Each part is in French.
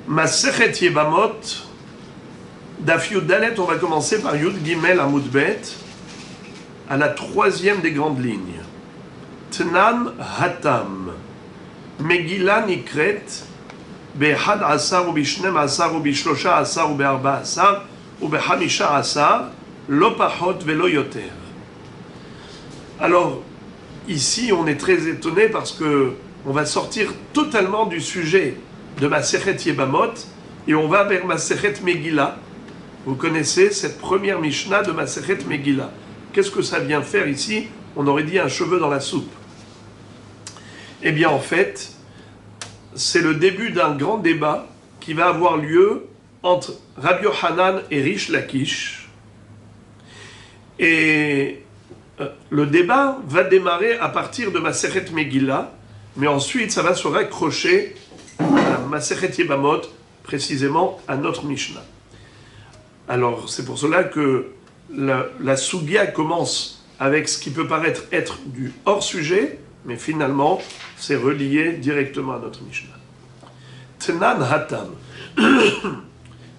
Masechet Yebamot, Daf Yud Dalet, on va commencer par Yud Gimel Amud Bet, à la troisième des grandes lignes. Tnan Hatam, Megillah Nikret, Behad Asar ou Bishnem Asar ou Bishlosha Asar ou Be'arba Asar ou Behamisha Asar, Lo Pachot Velo Yoter. Alors, ici, on est très étonné parce que on va sortir totalement du sujet de Masechet Yebamot et on va vers Masechet Megillah. Vous connaissez cette première Mishnah de Masechet Megillah. Qu'est-ce que ça vient faire ici? On aurait dit un cheveu dans la soupe. Eh bien, en fait, c'est le début d'un grand débat qui va avoir lieu entre Rabbi Yochanan et Rish Lakish. Et le débat va démarrer à partir de Masechet Megillah, mais ensuite ça va se raccrocher à Masechet Yebamot, précisément à notre Mishnah. Alors c'est pour cela que la Sugya commence avec ce qui peut paraître être du hors-sujet, mais finalement c'est relié directement à notre Mishnah. Tnan Hatam.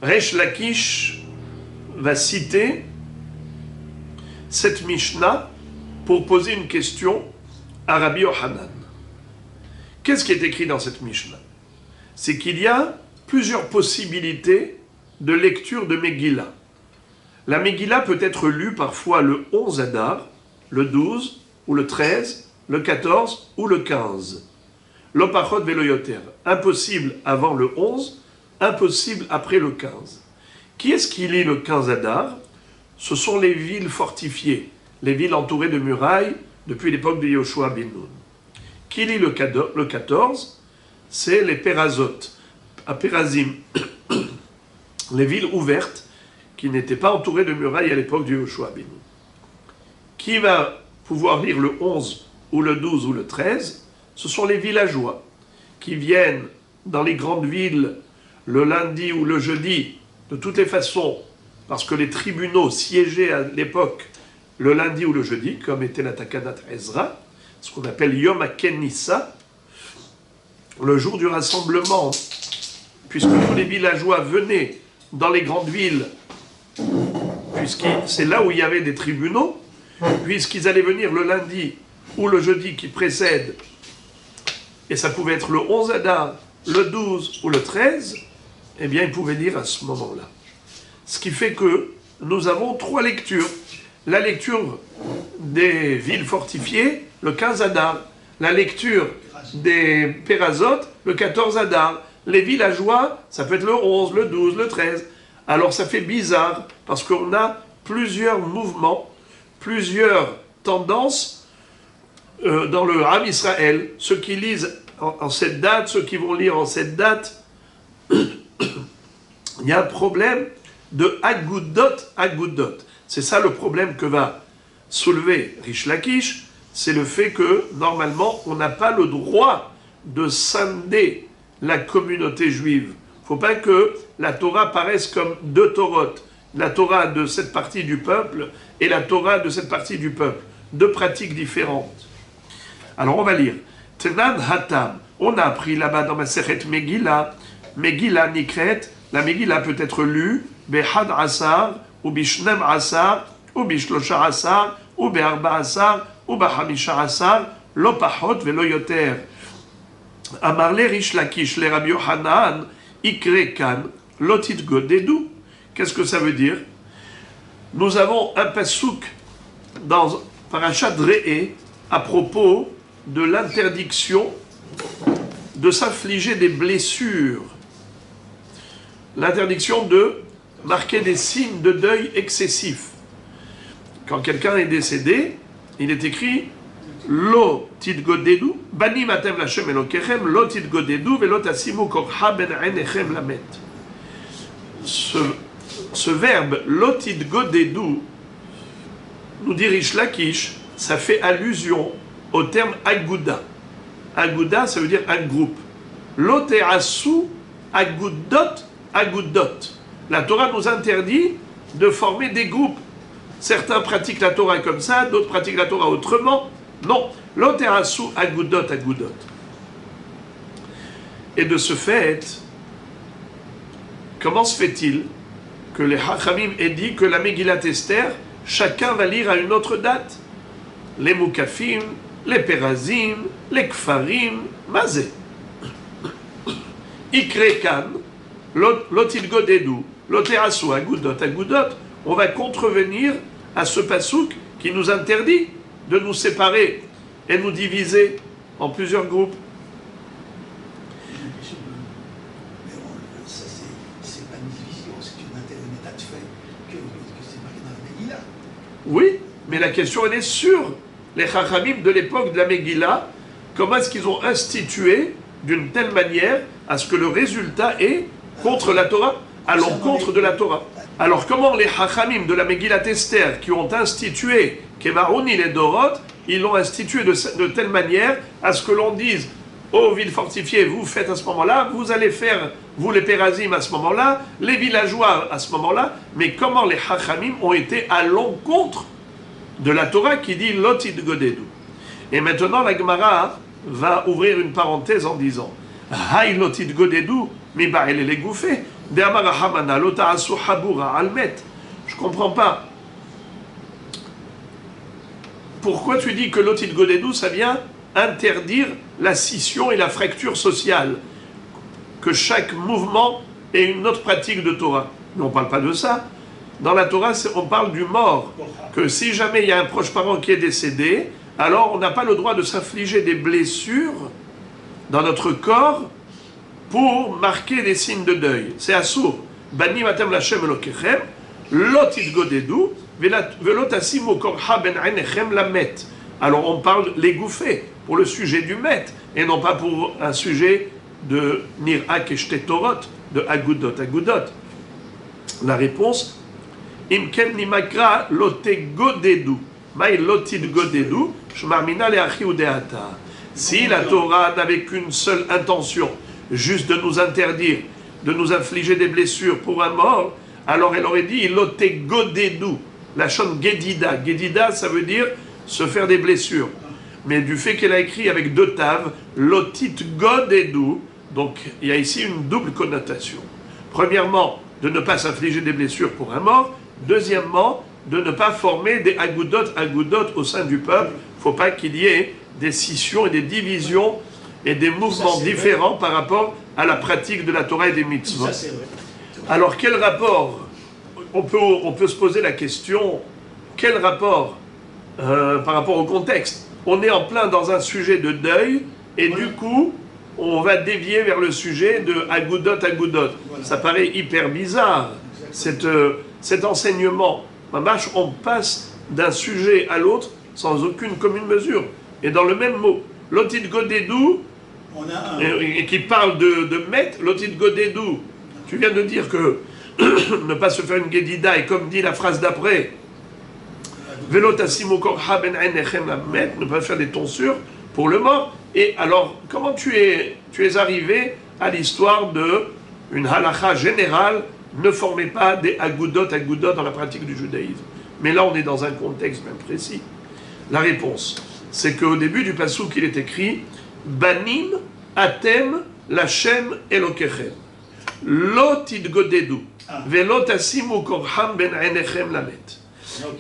Resh Lakish va citer cette Mishnah pour poser une question à Rabbi Yochanan. Qu'est-ce qui est écrit dans cette Mishnah? C'est qu'il y a plusieurs possibilités de lecture de Megillah. La Megillah peut être lue parfois le 11 Adar, le 12, ou le 13, le 14 ou le 15. Lo Pachot Velo Yoter. Impossible avant le 11, impossible après le 15. Qui est-ce qui lit le 15 Adar? Ce sont les villes fortifiées, les villes entourées de murailles depuis l'époque de Yoshua ben Nun. Qui lit le 14? C'est les Pérazot, à Pérazim, les villes ouvertes qui n'étaient pas entourées de murailles à l'époque de Yoshua ben Nun. Qui va pouvoir lire le 11 ou le 12 ou le 13? Ce sont les villageois qui viennent dans les grandes villes le lundi ou le jeudi, de toutes les façons, parce que les tribunaux siégeaient à l'époque le lundi ou le jeudi, comme était la Takanat Ezra, ce qu'on appelle Yom HaKenissa, le jour du rassemblement, puisque tous les villageois venaient dans les grandes villes, puisque c'est là où il y avait des tribunaux, puisqu'ils allaient venir le lundi ou le jeudi qui précède, et ça pouvait être le 11 Adar, le 12 ou le 13, eh bien ils pouvaient lire à ce moment-là. Ce qui fait que nous avons trois lectures. La lecture des villes fortifiées, le 15 Adar. La lecture des Pérazot, le 14 Adar. Les villageois, ça peut être le 11, le 12, le 13. Alors ça fait bizarre, parce qu'on a plusieurs mouvements, plusieurs tendances dans le Ham Israël. Ceux qui lisent en cette date, ceux qui vont lire en cette date. Il y a un problème de Agudot. C'est ça le problème que va soulever Rish Lakish, c'est le fait que, normalement, on n'a pas le droit de scinder la communauté juive. Il ne faut pas que la Torah paraisse comme deux Torotes. La Torah de cette partie du peuple et la Torah de cette partie du peuple. Deux pratiques différentes. Alors on va lire. Tnan Hatam. On a appris là-bas dans Masechet Megillah. Megillah Nikret. La Megillah peut être lue Behad Asar, ou Bishnem Asar, ou Bishlosha Asar, ou Be'arba Asar, ou Bahamisha Asar, Lo Pachot Velo Yoter. Amarle Rish Lakish le Rabbi Yochanan, Ikre Kan, Lotit Godedu. Qu'est-ce que ça veut dire? Nous avons un pasouk dans Parashat Re'eh à propos de l'interdiction de s'infliger des blessures. L'interdiction de marquer des signes de deuil excessif. Quand quelqu'un est décédé, il est écrit Lo tidgodedu, bani matem lachem elokechem, lo tidgodedu, velo tasimu kokha ben einechem lamet. Ce verbe Lo tidgodedu, nous dit Rish Lakish, ça fait allusion au terme Aguda. Aguda, ça veut dire un groupe. Lo te'asu agudot. La Torah nous interdit de former des groupes. Certains pratiquent la Torah comme ça, d'autres pratiquent la Torah autrement. Non, l'oterasu agudot. Et de ce fait, comment se fait-il que les Hachamim aient dit que la Megillat Esther, chacun va lire à une autre date? Les Mukafim, les Perazim, les Kfarim, Mazé. Ikrekan, Lotidgodedu, Loteasu, Agudot, Agudot. On va contrevenir à ce pasouk qui nous interdit de nous séparer et nous diviser en plusieurs groupes. C'est pas une division, c'est un état de fait que c'est marqué dans la Megillah. Oui, mais la question elle est sur les Chachamim de l'époque de la Megillah, comment est-ce qu'ils ont institué d'une telle manière à ce que le résultat est contre la Torah, à l'encontre de la Torah. Alors comment les Hachamim de la Megillat Esther qui ont institué Kemaroni les Dorot, ils l'ont institué de telle manière à ce que l'on dise aux villes fortifiées, vous faites à ce moment-là, vous allez faire, vous les Pérazim à ce moment-là, les villageois à ce moment-là, mais comment les Hachamim ont été à l'encontre de la Torah qui dit Lotid Godedu. Et maintenant la Gemara va ouvrir une parenthèse en disant Hay Lotid Godedu, mi ba'el le goufé. Je comprends pas. Pourquoi tu dis que l'otid godedou, ça vient interdire la scission et la fracture sociale? Que chaque mouvement ait une autre pratique de Torah. Mais on ne parle pas de ça. Dans la Torah, on parle du mort. Que si jamais il y a un proche parent qui est décédé, alors on n'a pas le droit de s'infliger des blessures dans notre corps pour marquer des signes de deuil. C'est assour. Bani matem lachem elokechem, lotit godedu, velotasimu korha ben einechem lamet. Alors on parle les gouffés pour le sujet du met, et non pas pour un sujet de nir'ak et torot, de agudot, agudot. La réponse, imkem nimakra lote godedu, maï lotit godedu, shmarmina leachi udeata. Si la Torah n'avait qu'une seule intention, juste de nous interdire, de nous infliger des blessures pour un mort, alors elle aurait dit lote godedu, la chante gedida. Gedida, ça veut dire se faire des blessures. Mais du fait qu'elle a écrit avec deux taves, lotit godedu, donc il y a ici une double connotation. Premièrement, de ne pas s'infliger des blessures pour un mort. Deuxièmement, de ne pas former des agudot au sein du peuple. Il ne faut pas qu'il y ait des scissions et des divisions et des mouvements différents par rapport à la pratique de la Torah et des mitzvot. Alors quel rapport, on peut se poser la question, quel rapport par rapport au contexte? On est en plein dans un sujet de deuil et du coup on va dévier vers le sujet de agudot. Ça paraît hyper bizarre, cet enseignement. Mamash, on passe d'un sujet à l'autre sans aucune commune mesure. Et dans le même mot, Lotid Godedu, et qui parle de met, Lotid Godedu. Tu viens de dire que ne pas se faire une Gedida, et comme dit la phrase d'après, Velotasimu korha ben einechem la met, ne pas faire des tonsures pour le mort. Et alors, comment tu es arrivé à l'histoire de une halakha générale, ne formez pas des agudot dans la pratique du judaïsme? Mais là, on est dans un contexte bien précis. La réponse, c'est qu'au début du passouk, il est écrit Banim atem lachem elokechem lo tidgodedu velo tasimu korham ben einechem lamet.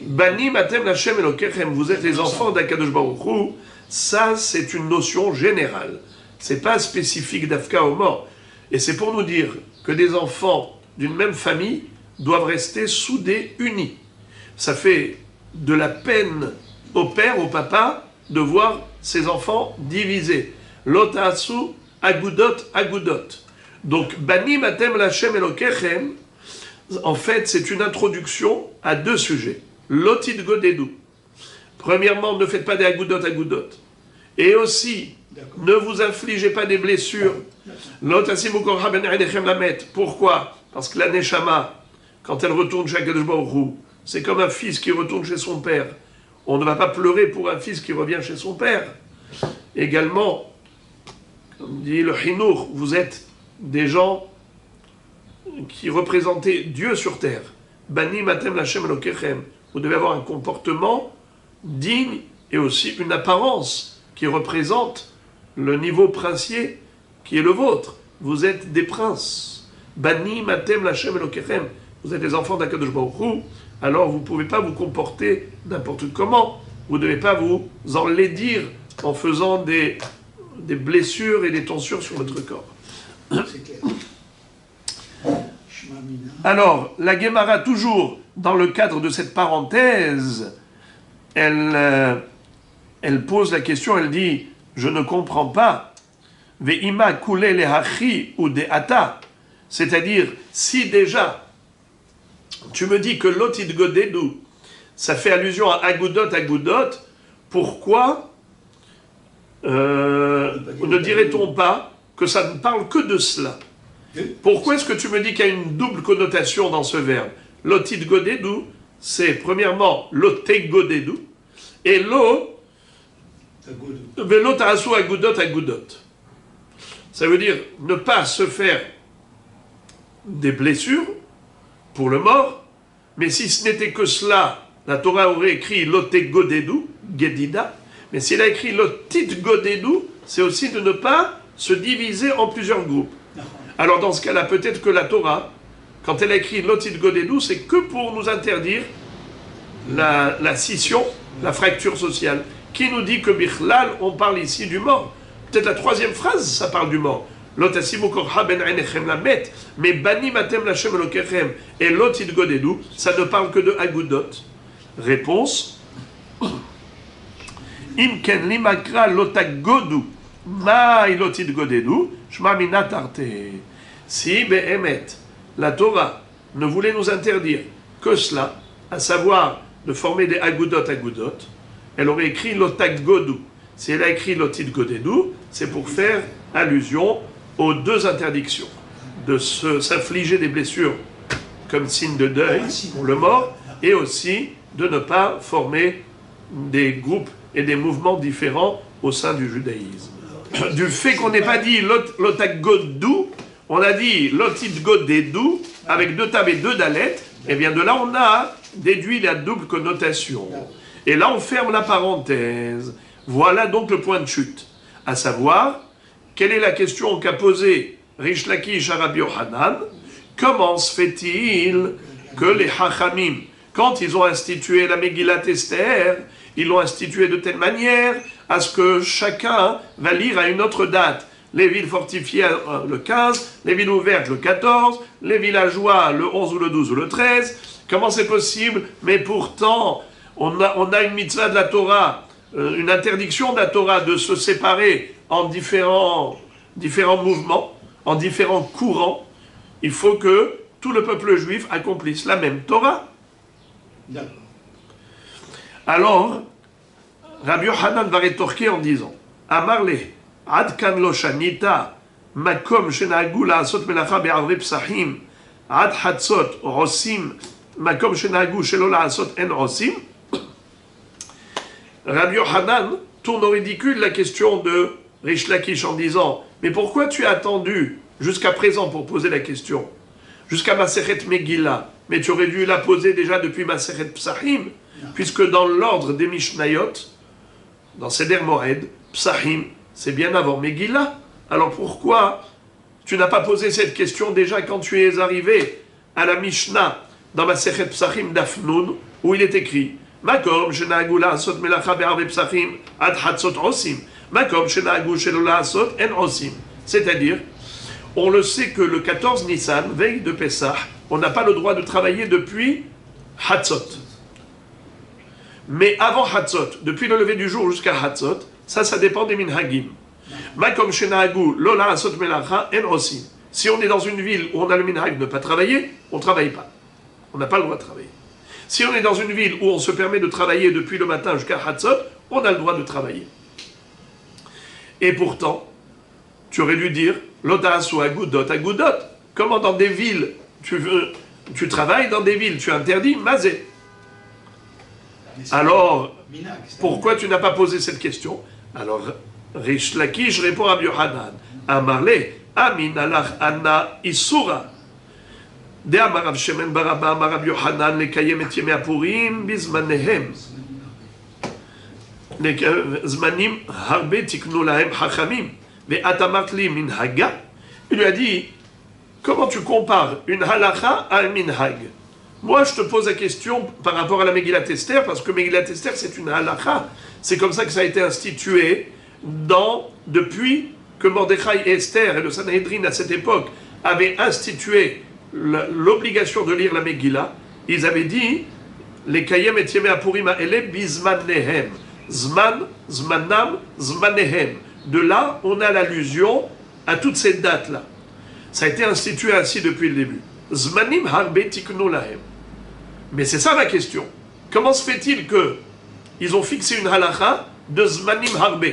Banim atem lachem elokechem, vous êtes les enfants d'Akadosh Baruch Hu. Ça, c'est une notion générale. C'est pas spécifique d'Afka au mort. Et c'est pour nous dire que des enfants d'une même famille doivent rester soudés, unis. Ça fait de la peine au père, au papa, de voir ses enfants divisés. Lotasu agudot. Donc, Banim atem lachem elokechem, en fait, c'est une introduction à deux sujets. Lotid godedu. Premièrement, ne faites pas des agudot. Et aussi, ne vous infligez pas des blessures. Lotasimu korha ben einechem lamet. Pourquoi? Parce que la neshama, quand elle retourne chez Akadosh Baruch Hu, c'est comme un fils qui retourne chez son père. On ne va pas pleurer pour un fils qui revient chez son père. Également, comme dit le Hinour, vous êtes des gens qui représentaient Dieu sur terre. Bani matem lachem elokechem. Vous devez avoir un comportement digne et aussi une apparence qui représente le niveau princier qui est le vôtre. Vous êtes des princes, Bani matem lachem elokechem. Vous êtes les enfants d'Akadosh Baruch Hu, alors vous ne pouvez pas vous comporter n'importe comment. Vous ne devez pas vous enlaidir en faisant des blessures et des tonsures sur votre corps. C'est clair. Shema Mina. Alors, la Gemara, toujours dans le cadre de cette parenthèse, elle pose la question, elle dit, je ne comprends pas, Ve'ima kule lehachi ou de'ata, c'est-à-dire, si déjà, tu me dis que l'otid godedu, ça fait allusion à agudot, pourquoi ne dirait-on pas que ça ne parle que de cela? Pourquoi est-ce que tu me dis qu'il y a une double connotation dans ce verbe? L'otid godedu, c'est premièrement l'ote godedu, et velo ta'asu agudot. Ça veut dire ne pas se faire des blessures pour le mort, mais si ce n'était que cela, la Torah aurait écrit l'ote godedu, gedida, mais s'il a écrit l'otit godedu, c'est aussi de ne pas se diviser en plusieurs groupes. Alors dans ce cas-là, peut-être que la Torah, quand elle a écrit l'otit godedu, c'est que pour nous interdire la scission, la fracture sociale. Qui nous dit que Bichlal, on parle ici du mort? Peut-être la troisième phrase, ça parle du mort. Mais bani matem lachem elokechem et l'otit godedu, ça ne parle que de agudot. Réponse. Imken limakra lotagodu ma ilotit godedu shma minatarte. Si behemet la Torah ne voulait nous interdire que cela, à savoir de former des agudot, elle aurait écrit lotagodu. Si elle a écrit l'otit godedu, c'est pour faire allusion aux deux interdictions, de s'infliger des blessures comme signe de deuil pour le mort, et aussi de ne pas former des groupes et des mouvements différents au sein du judaïsme. Du fait qu'on n'ait pas dit l'otagodu, on a dit l'otit godedu avec deux tab et deux dalet, et bien de là on a déduit la double connotation. Et là on ferme la parenthèse. Voilà donc le point de chute, à savoir, quelle est la question qu'a posée Rish Lakish à Rabbi Yochanan? Comment se fait-il que les Hachamim, quand ils ont institué la Megillat Esther, ils l'ont institué de telle manière à ce que chacun va lire à une autre date? Les villes fortifiées le 15, les villes ouvertes le 14, les villageois le 11 ou le 12 ou le 13. Comment c'est possible? Mais pourtant, on a une mitzvah de la Torah, une interdiction de la Torah de se séparer en différents mouvements, en différents courants. Il faut que tout le peuple juif accomplisse la même Torah. D'accord. Alors, Rabbi Yochanan va rétorquer en disant Amarle, Ad kan lo shanita, makom shenahagu la'asot melacha be'arve psachim, Ad hatzot rosim, makom shenahagu shelo la'asot en rosim. Rabbi Yochanan tourne au ridicule la question de Rish Lakish en disant mais pourquoi tu as attendu jusqu'à présent pour poser la question, jusqu'à Masechet Megillah, mais tu aurais dû la poser déjà depuis Masechet Psachim, puisque dans l'ordre des Mishnayot, dans Seder Moed, Psachim, c'est bien avant Megillah. Alors pourquoi tu n'as pas posé cette question déjà quand tu es arrivé à la Mishnah, dans Masechet Psachim d'Afnoun, où il est écrit Makom shenahagu la'asot melacha be'arve psachim ad hatzot osim. Makom shenahagu shelo la'asot en osim. C'est-à-dire, on le sait que le 14 Nissan, veille de Pessah, on n'a pas le droit de travailler depuis Hatzot. Mais avant Hatzot, depuis le lever du jour jusqu'à Hatzot, ça dépend des minhagim. Makom shenahagu lo la'asot melacha en osim. Si on est dans une ville où on a le minhag de ne pas travailler, on ne travaille pas. On n'a pas le droit de travailler. Si on est dans une ville où on se permet de travailler depuis le matin jusqu'à Hatzot, on a le droit de travailler. Et pourtant, tu aurais dû dire Lotasu agudot. Comment dans des villes tu travailles, dans des villes tu interdis mazé. Alors, pourquoi tu n'as pas posé cette question? Alors, Rish Lakish répond à Yohanan Amarle, Amin alach anna isura. דאמר רב שמן בר אבא אמר רב יוחנן לקיים את ימי הפורים בזמניהם. זמנים הרבה תקנו להם חכמים. ואת אמרת לי מנהגה. Il lui a dit, comment tu compares une halakha à un minhag? Moi, je te pose la question par rapport à la Megillat Esther, parce que Megillat Esther, c'est une halakha. C'est comme ça que ça a été institué depuis que Mordechai et Esther et le Sanhedrin à cette époque avaient institué l'obligation de lire la Megillah. Ils avaient dit les Kayem et Yemei Apurim ha'ele bizmanehem. Zman, zmanam, zmanehem. De là, on a l'allusion à toutes ces dates-là. Ça a été institué ainsi depuis le début. Zmanim harbe tiknu lahem. Mais c'est ça ma question. Comment se fait-il que ils ont fixé une halakha de zmanim harbe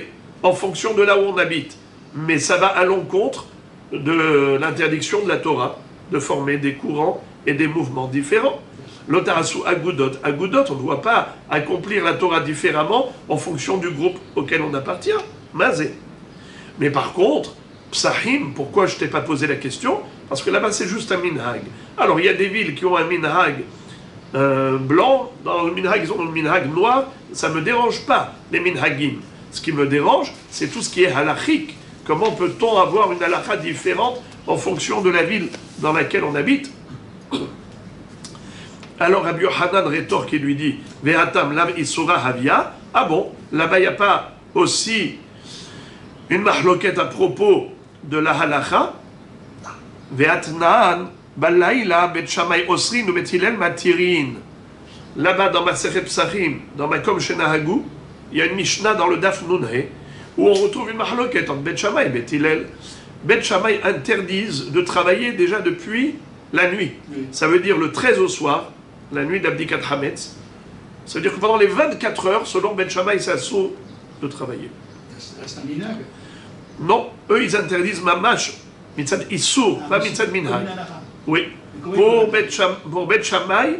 en fonction de là où on habite? Mais ça va à l'encontre de l'interdiction de la Torah de former des courants et des mouvements différents. L'otarasu agudot. Agudot, on ne doit pas accomplir la Torah différemment en fonction du groupe auquel on appartient. Mazé. Mais par contre, Psahim, pourquoi je ne t'ai pas posé la question? Parce que là-bas, c'est juste un minhag. Alors, il y a des villes qui ont un minhag blanc, dans le minhag, ils ont le minhag noir. Ça ne me dérange pas, les minhagim. Ce qui me dérange, c'est tout ce qui est halachique. Comment peut-on avoir une halakha différente en fonction de la ville dans laquelle on habite? Alors Rabbi Yochanan rétorque et lui dit Ve'atam lam isura havia. Ah bon, là-bas il n'y a pas aussi une mahloket à propos de la halakha? Ve'atnan balaila bet shamay osrin ou bet hillel matirin. Là-bas dans Masechet Psachim, dans Makom Shenahagu, il y a une Mishnah dans le Daf Nunhe où on retrouve une mahloket entre Bet Shammai et Bet Hillel. Bet Shammai interdisent de travailler déjà depuis la nuit. Oui. Ça veut dire le 13 au soir, la nuit d'Abdikat Hametz. Ça veut dire que pendant les 24 heures, selon Bet Shammai, c'est assaut de travailler. C'est un minhag. Non, eux ils interdisent mamash, mitzad issur, pas mitzad minhag. Oui. Pour Bet Shammai,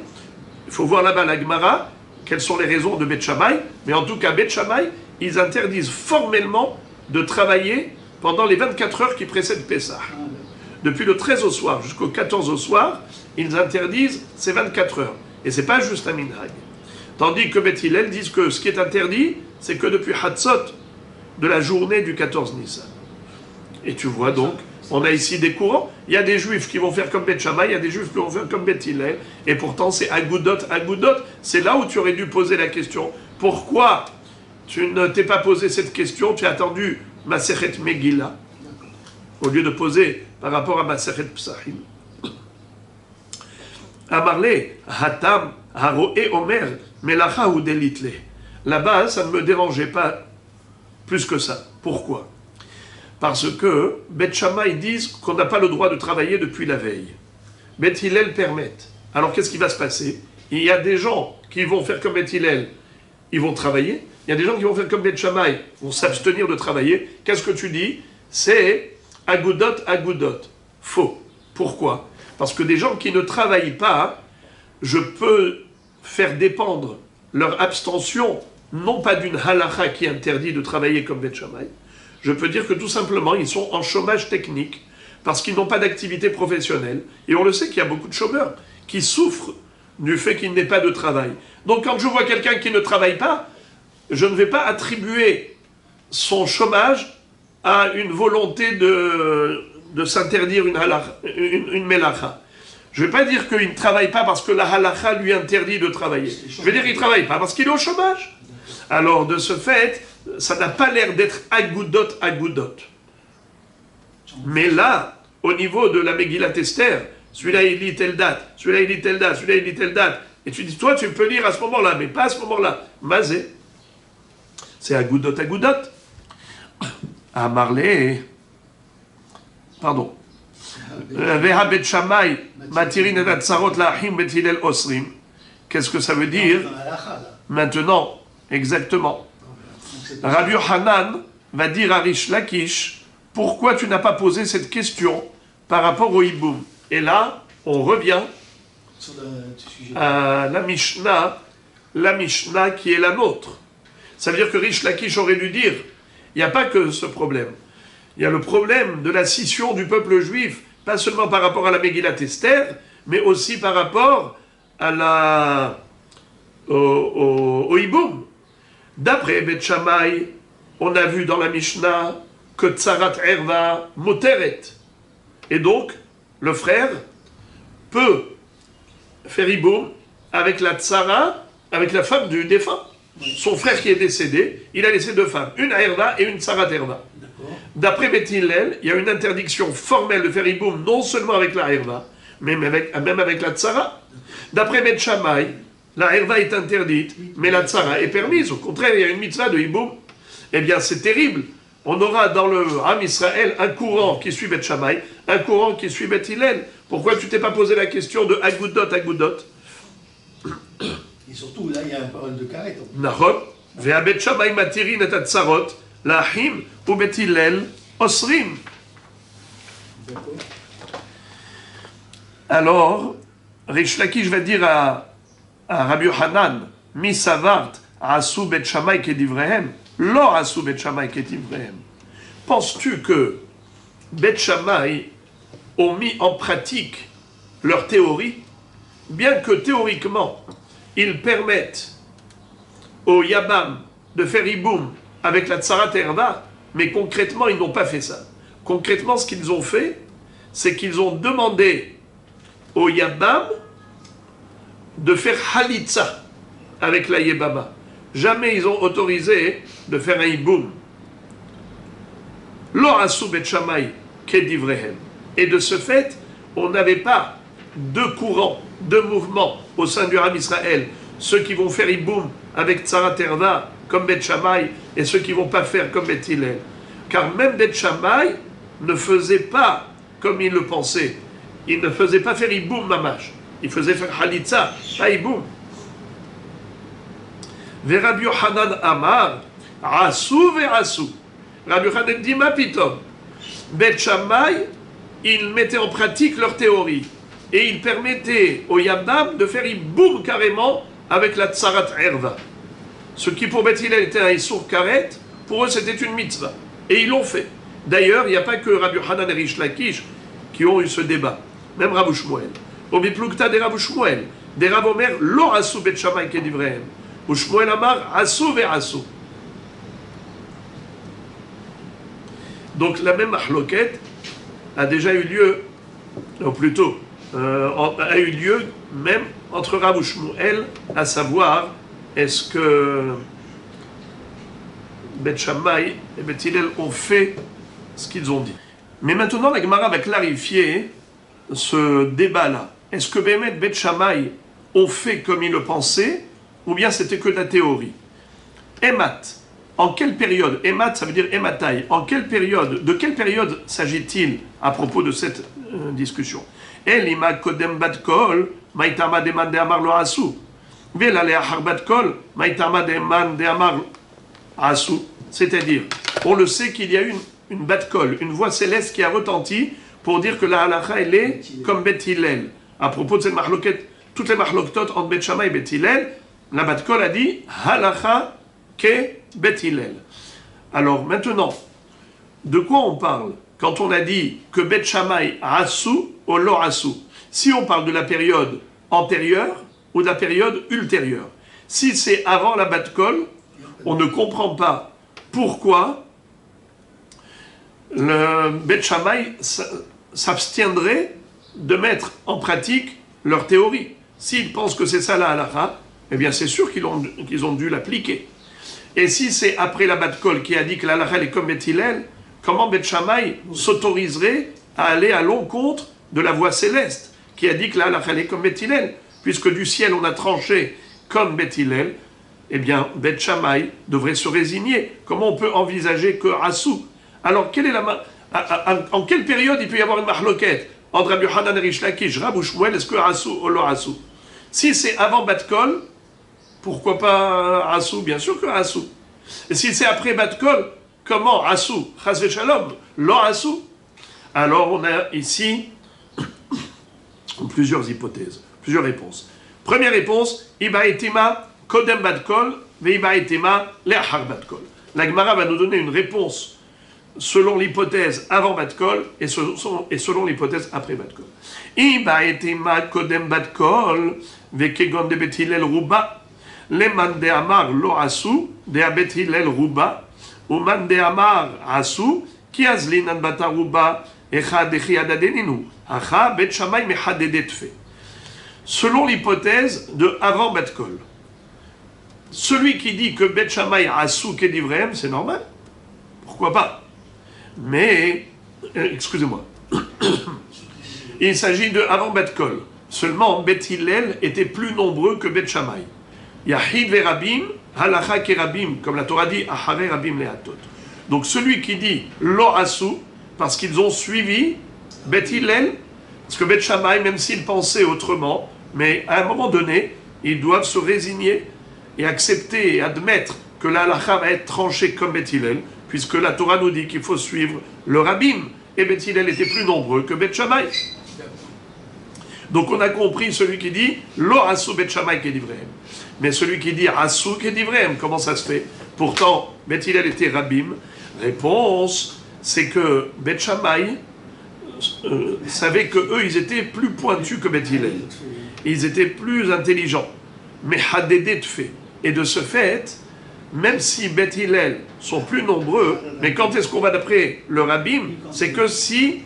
il faut voir là-bas la Gemara, quelles sont les raisons de Bet Shammai, mais en tout cas, Bet Shammai, ils interdisent formellement de travailler pendant les 24 heures qui précèdent Pessah. Depuis le 13 au soir jusqu'au 14 au soir, ils interdisent ces 24 heures. Et ce n'est pas juste un minhag. Tandis que Bet Hillel disent que ce qui est interdit, c'est que depuis Hatzot, de la journée du 14 Nissan. Et tu vois donc, on a ici des courants. Il y a des juifs qui vont faire comme Bet Shammai, il y a des juifs qui vont faire comme Bet Hillel. Et pourtant, c'est agudot, agudot. C'est là où tu aurais dû poser la question. Pourquoi tu ne t'es pas posé cette question? Tu as attendu Masechet Megillah, au lieu de poser par rapport à Masechet Psachim. Amarle, Hatam, Haroe Omer, Melacha ou Delitle. Là-bas, ça ne me dérangeait pas plus que ça. Pourquoi? Parce que Bet Shammai disent qu'on n'a pas le droit de travailler depuis la veille. Bet Hillel permettent. Alors qu'est-ce qui va se passer? Il y a des gens qui vont faire comme Bet Hillel, ils vont travailler. Il y a des gens qui vont faire comme Bet Shammai, vont s'abstenir de travailler. Qu'est-ce que tu dis? C'est agudot, agudot. Faux. Pourquoi? Parce que des gens qui ne travaillent pas, je peux faire dépendre leur abstention, non pas d'une halakha qui interdit de travailler comme Bet Shammai. Je peux dire que tout simplement, ils sont en chômage technique, parce qu'ils n'ont pas d'activité professionnelle. Et on le sait qu'il y a beaucoup de chômeurs qui souffrent du fait qu'il n'y ait pas de travail. Donc quand je vois quelqu'un qui ne travaille pas, je ne vais pas attribuer son chômage à une volonté de s'interdire une melacha. Je ne vais pas dire qu'il ne travaille pas parce que la halakha lui interdit de travailler. Je vais dire qu'il ne travaille pas parce qu'il est au chômage. Alors de ce fait, ça n'a pas l'air d'être agudot, agudot. Mais là, au niveau de la Megillat Esther, celui-là il lit telle date, celui-là il lit telle date, celui-là il lit telle date. Et tu dis, toi tu peux lire à ce moment-là, mais pas à ce moment-là. Mazé. C'est agudot, agudot. Amarle. Pardon. Veha Bet Shammai, matirin et atzarot la'achim Bet Hillel osrim. Qu'est-ce que ça veut dire? Maintenant, exactement. Rabbi Yochanan va dire à Rish Lakish, pourquoi tu n'as pas posé cette question par rapport au hiboum? Et là, on revient à la Mishnah qui est la nôtre. Ça veut dire que Rish Lakish aurait dû dire, il n'y a pas que ce problème. Il y a le problème de la scission du peuple juif, pas seulement par rapport à la Megillat Esther, mais aussi par rapport à au hiboum. D'après Bet Shammai, on a vu dans la Mishnah que Tsarat Erva Moteret. Et donc, le frère peut faire hiboum avec la tsara, avec la femme du défunt. Son frère qui est décédé, il a laissé 2 femmes, une Aerva et une Tsarat Erva. D'après Beth Hillel, il y a une interdiction formelle de faire hiboum non seulement avec la Aerva, mais même avec la Tsara. D'après Beth Shammai, la Aerva est interdite, mais la Tsara est permise. Au contraire, il y a une mitzvah de hiboum. Eh bien, c'est terrible. On aura dans le Ham Israël un courant qui suit Beth Shammai, un courant qui suit Beth Hillel. Pourquoi tu t'es pas posé la question de Agoudot, Agoudot? Et surtout, là, il y a un parole de carrette. Nahon, ve'abet Shammai matirin et atzarot, lahim ou Beth Hillel osrim. D'accord. Alors, Rish Lakish va dire à Rabbi Yohanan, mi savart asu Bet Shammai kedivrehem, lo asu Bet Shammai kedivrehem. Penses-tu que Bet Shammai ont mis en pratique leur théorie, bien que théoriquement, ils permettent au Yabam de faire hiboum avec la Tsarat Erva, mais concrètement, ils n'ont pas fait ça. Concrètement, ce qu'ils ont fait, c'est qu'ils ont demandé au Yabam de faire Halitza avec la Yebama. Jamais ils ont autorisé de faire un hiboum. Lo asu Bet Shammai kedivrehem. Et de ce fait, on n'avait pas 2 courants, 2 mouvements au sein du Ham Israël. Ceux qui vont faire hiboum avec Tsarat Erva comme Bet Shammai et ceux qui ne vont pas faire comme Bet Hillel. Car même Bet Shammai ne faisait pas comme il le pensait. Il ne faisait pas faire hiboum mamash. Il faisait faire halitza, pas hiboum. Ve Rabbi Yohanan Amar, asu ve asu. Rabbi Yohanan dit ma pitom. Bet Shammai, ils mettaient en pratique leur théorie. Et ils permettaient au Yabam de faire hiboum carrément avec la Tsarat Erva. Ce qui pour Bet Hillel était un Issour Karet, pour eux c'était une mitzvah. Et ils l'ont fait. D'ailleurs, il n'y a pas que Rabbi Yohanan et Rish Lakish qui ont eu ce débat. Même Rabbi Shmuel. Au Biplukta des Rabbi Shmuel. Des Rabbi Omer, lo asu Bet Shammai kedivrehem. Ou Shmuel Amar, asu ve asu. Donc la même mahloket a déjà eu lieu, ou plutôt, a eu lieu même entre Rabbi Shmuel, à savoir, est-ce que Bet Shammai et Bet Hillel ont fait ce qu'ils ont dit. Mais maintenant, la Gemara va clarifier ce débat-là. Est-ce que Bet Shammai ont fait comme ils le pensaient, ou bien c'était que de la théorie? Emat, en quelle période? Emat, ça veut dire Ematai. En quelle période? De quelle période s'agit-il à propos de cette discussion? Elima kodem bat kol, maitama deman de amar lo asu. Vela le achar bat kol, maitama deman de amar asu. C'est-à-dire, on le sait qu'il y a une bat kol, une voix céleste qui a retenti pour dire que la halacha, elle est comme Bet Hillel. À propos de cette mahloket, toutes les mahloktot entre Bet Shammai et Bet Hillel, la bat kol a dit halacha ke Bet Hillel. Alors maintenant, de quoi on parle quand on a dit que Bet Shammai asu ou lo asu? Si on parle de la période antérieure ou de la période ultérieure. Si c'est avant la bat kol, on ne comprend pas pourquoi le Bet Shammai s'abstiendrait de mettre en pratique leur théorie. S'ils pensent que c'est ça la halacha, eh bien c'est sûr qu'ils ont dû l'appliquer. Et si c'est après la bat kol qui a dit que la halacha est comme Bet Hillel, comment Bet Shammai s'autoriserait à aller à l'encontre de la voix céleste qui a dit que la halacha est comme Bet Hillel, puisque du ciel on a tranché comme Bet Hillel, eh bien Bet Shammai devrait se résigner. Comment on peut envisager que asu? Alors en quelle période il peut y avoir une mahloket entre Rabbi Yohanan et Rish Lakish, Rabbi Shmuel, est-ce que asu ou lo asu? Si c'est avant bat kol, pourquoi pas asu? Bien sûr que asu. Et si c'est après bat kol, comment asu? Chas v'shalom, lo asu? Alors on a ici plusieurs hypothèses, plusieurs réponses. Première réponse, iba etima kodem bat kol, ve iba etima le'achar bat kol. La Gemara va nous donner une réponse selon l'hypothèse avant bat kol et selon l'hypothèse après bat kol. Iba etima kodem bat kol, ve kegon de Bet Hillel ruba, le man de amar lo asu, de Bet Hillel ruba, ou man de amar asu, ki azlinan bataruba, Selon l'hypothèse de avant Bet Kol. Celui qui dit que Bet Shammai Asou Kedivrehem, c'est normal. Pourquoi pas? Mais, excusez-moi, il s'agit de avant Bet Kol. Seulement, Bet Hillel était plus nombreux que Bet Shammai. Yahid ve Rabim, halacha ke Rabim, comme la Torah dit, Ahare Rabim lehatot. Donc celui qui dit Lo Asou, parce qu'ils ont suivi Bet Hillel, parce que Bet Shammai, même s'ils pensaient autrement, mais à un moment donné, ils doivent se résigner et accepter et admettre que la halacha va être tranchée comme Bet Hillel, puisque la Torah nous dit qu'il faut suivre le Rabim, et Bet Hillel était plus nombreux que Bet Shammai. Donc on a compris celui qui dit Lo Asou Bet Shammai Kedivrehem. Mais celui qui dit Asou Kedivrehem, comment ça se fait? Pourtant, Bet Hillel était Rabim. Réponse, c'est que Bet Shammai savait que eux, ils étaient plus pointus que Bet Hillel. Ils étaient plus intelligents. Mais Hadédé fait. Et de ce fait, même si Bet Hillel sont plus nombreux, mais quand est-ce qu'on va d'après le Rabim? C'est que si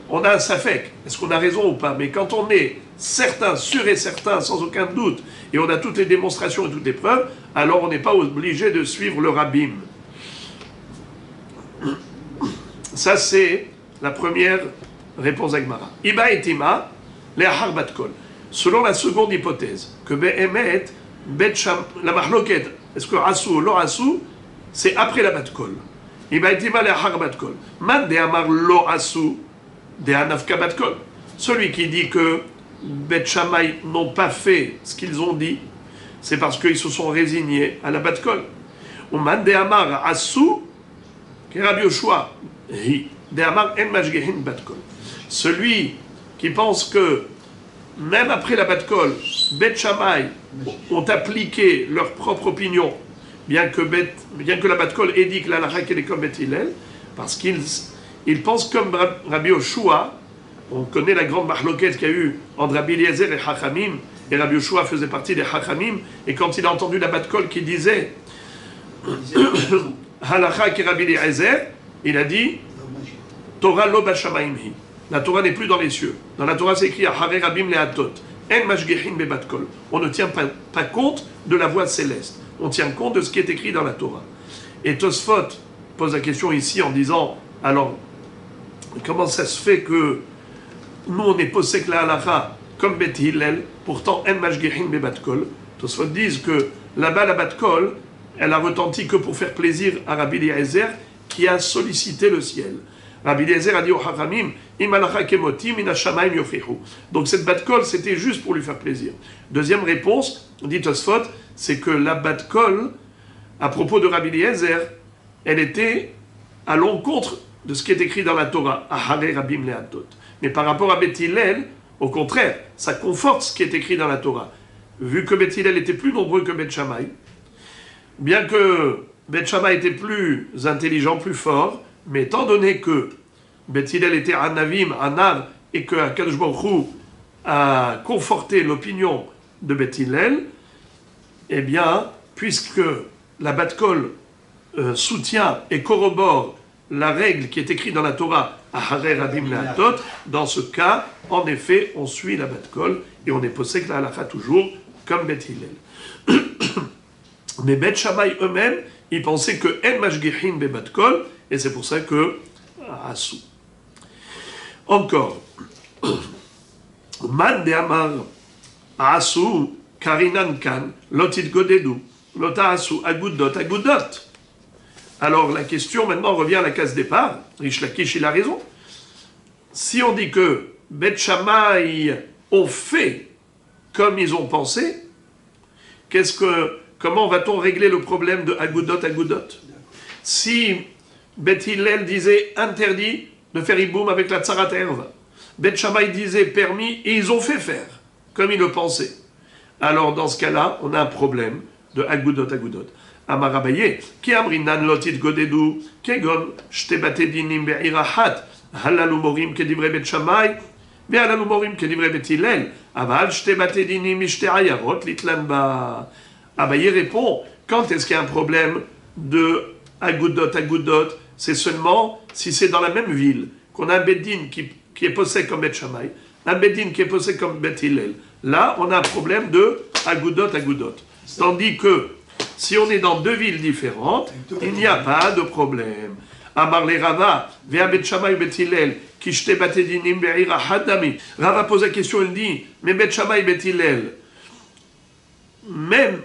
on a un safek, est-ce qu'on a raison ou pas? Mais quand on est certain, sûr et certain, sans aucun doute, et on a toutes les démonstrations et toutes les preuves, alors on n'est pas obligé de suivre le Rabim. Ça, c'est la première réponse d'Agmara. Iba et Tima, les Harbat Kol. Selon la seconde hypothèse, que Be'emet, la Mahloket, est-ce que Asou ou Lo Asou, c'est après la Bat Kol. Iba et Tima, les Harbat Kol. Man de Amar Lo Asou, de Hanafka Bat Kol. Celui qui dit que Bet Shammai n'ont pas fait ce qu'ils ont dit, c'est parce qu'ils se sont résignés à la Bat Kol. Ou Man de Amar Asou, Rabbi Yoshua, de Amar En Mashgehin Bat Kol. Celui qui pense que même après la Bat Kol, Bet Shammai ont appliqué leur propre opinion, bien que la Bat Kol ait dit que la halakha est comme Bet Hillel, parce qu'ils pensent comme Rabbi Yoshua. On connaît la grande mahloket qu'il y a eu entre Rabbi Eliezer et Chachamim, et Rabbi Yoshua faisait partie des Chachamim, et quand il a entendu la Bat Kol qui disait halakha ki Rabbi Eliezer, il a dit Torah lo bashamayim hi. La Torah n'est plus dans les cieux. Dans la Torah, c'est écrit Ahare Rabim lehatot. En mashgehin be Bat Kol. On ne tient pas compte de la voix céleste. On tient compte de ce qui est écrit dans la Torah. Et Tosfot pose la question ici en disant alors, comment ça se fait que nous, on est posé que la halakha comme Bet Hillel, pourtant en mashgehin be Bat Kol. Tosfot disent que là-bas, la Bat Kol, elle a retenti que pour faire plaisir à Rabbi Eliezer, qui a sollicité le ciel. Rabbi Eliezer a dit au Chachamim, im halakha kemoti min hashamayim yochichu. Donc cette Bat Kol, c'était juste pour lui faire plaisir. Deuxième réponse, dit Tosfot, c'est que la Bat Kol, à propos de Rabbi Eliezer, elle était à l'encontre de ce qui est écrit dans la Torah, Ahare Rabim lehatot. Mais par rapport à Bet Hillel, au contraire, ça conforte ce qui est écrit dans la Torah. Vu que Bet Hillel était plus nombreux que Bet Shammai, bien que Bet Shammai était plus intelligent, plus fort, mais étant donné que Bet Hillel était Anavim, Anav, et que Akadosh Baruch Hu a conforté l'opinion de Bet Hillel, eh bien, puisque la Bat Kol soutient et corrobore la règle qui est écrite dans la Torah, Ahare Rabim lehatot, dans ce cas, en effet, on suit la Bat Kol et on est posé que la halakha toujours comme Bet Hillel. Mais Bet Shammai eux-mêmes, ils pensaient que En mashgehin be Bat Kol, et c'est pour ça que Asou. Encore, Man de Amar Asou Karinan Kan Lotit Godedu Lota Asou Agudot Agudot. Alors la question maintenant revient à la case départ. Rish Lakish, il a raison. Si on dit que Bet Shammai ont fait comme ils ont pensé, comment va-t-on régler le problème de Agudot Agudot? Si Bet Hillel disait interdit de faire Iboum avec la Tsarat Erva, Bet Shammai disait permis et ils ont fait faire comme ils le pensaient, alors dans ce cas-là, on a un problème de Agudot Agudot. Amar Abaye, ki amrinan lotit godedu, kegon shte bate dinim be'ira hat, halalu morim kedivre Bet Shammai, ve'halalu morim kedivre Bet Hillel, aval shte bate dinim mishte ayarot litlan ba. Abaye répond, quand est-ce qu'il y a un problème de Agudot Agudot? C'est seulement si c'est dans la même ville, qu'on a un Beddin qui est posé comme Bet Shammai, un Beddin qui est posé comme Bet Hillel. Là, on a un problème de Agoudot. Tandis que si on est dans deux villes différentes, il n'y a pas de problème. Amar le Rava, Vea Bet Shammai Bet Hillel, Kishte Batedinim Be'ira Hadami. Rava pose la question, il dit, mais Bet Shammai Bet Hillel, même